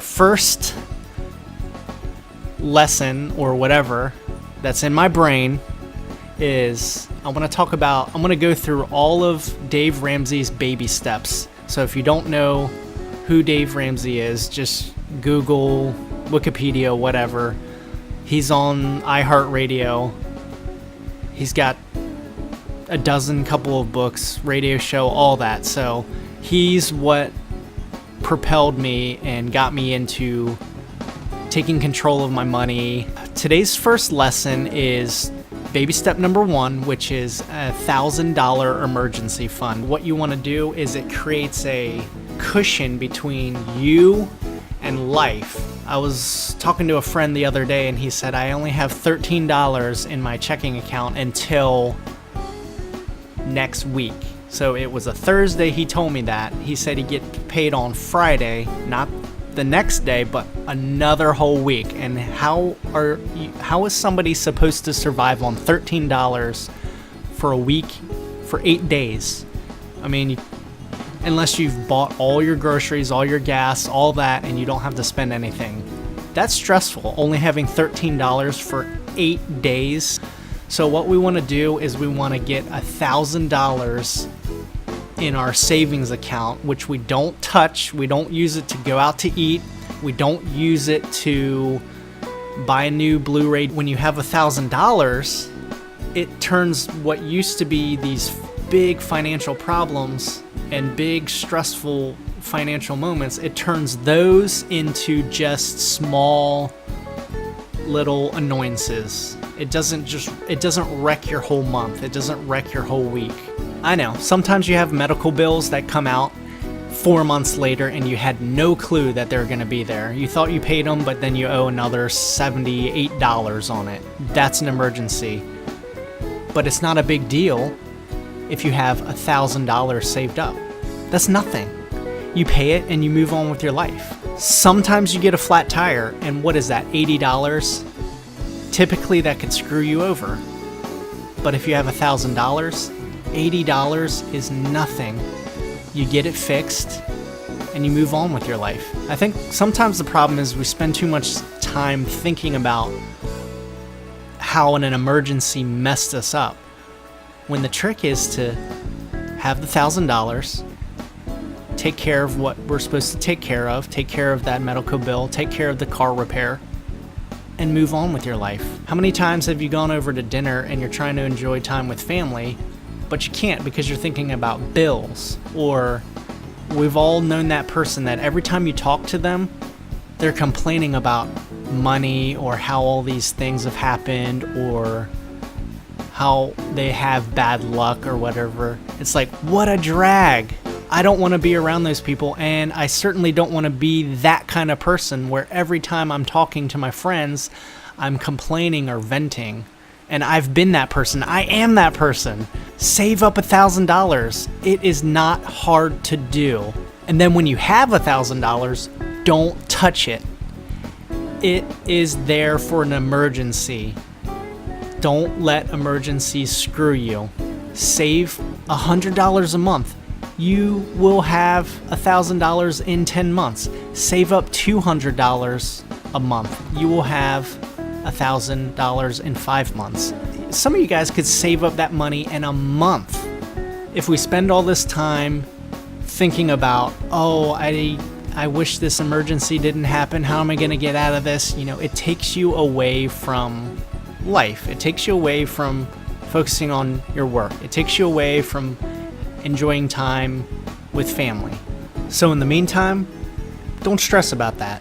first lesson or whatever that's in my brain is I'm going to go through all of Dave Ramsey's baby steps. So if you don't know who Dave Ramsey is, just Google, Wikipedia, whatever. He's on iHeartRadio. He's got a couple of books, radio show, all that. So he's what propelled me and got me into taking control of my money. Today's first lesson is baby step number 1, which is a $1,000 emergency fund. What you want to do is it creates a cushion between you and life. I was talking to a friend the other day and he said, I only have $13 in my checking account until next week. So it was a Thursday he told me that. He said he'd get paid on Friday, not the next day, but another whole week. And how is somebody supposed to survive on $13 for a week, for 8 days? I mean, unless you've bought all your groceries, all your gas, all that, and you don't have to spend anything. That's stressful, only having $13 for 8 days. So what we want to do is we want to get $1,000 in our savings account, which we don't touch. We don't use it to go out to eat. We don't use it to buy a new Blu-ray. When you have $1,000, it turns what used to be these big financial problems and big stressful financial moments, it turns those into just small little annoyances. It doesn't wreck your whole month. It doesn't wreck your whole week. I know, sometimes you have medical bills that come out 4 months later and you had no clue that they're going to be there. You thought you paid them, but then you owe another $78 on it. That's an emergency. But it's not a big deal if you have $1,000 saved up. That's nothing. You pay it and you move on with your life. Sometimes you get a flat tire, and what is that, $80? Typically that could screw you over. But if you have $1,000, $80 is nothing. You get it fixed and you move on with your life. I think sometimes the problem is we spend too much time thinking about how an emergency messed us up, when the trick is to have the $1,000, take care of what we're supposed to take care of that medical bill, take care of the car repair, and move on with your life. How many times have you gone over to dinner and you're trying to enjoy time with family, but you can't because you're thinking about bills? Or we've all known that person that every time you talk to them, they're complaining about money or how all these things have happened or how they have bad luck or whatever. It's like, what a drag. I don't want to be around those people, and I certainly don't want to be that kind of person where every time I'm talking to my friends, I'm complaining or venting. And I've been that person. I am that person. Save up $1,000. It is not hard to do. And then when you have $1,000, don't touch it. It is there for an emergency. Don't let emergencies screw you. Save $100 a month. You will have $1,000 in 10 months. Save up $200 a month. You will have $1,000 in 5 months. Some of you guys could save up that money in a month. If we spend all this time thinking about, oh, I wish this emergency didn't happen. How am I going to get out of this? You know, it takes you away from life. It takes you away from focusing on your work. It takes you away from enjoying time with family. So in the meantime, don't stress about that.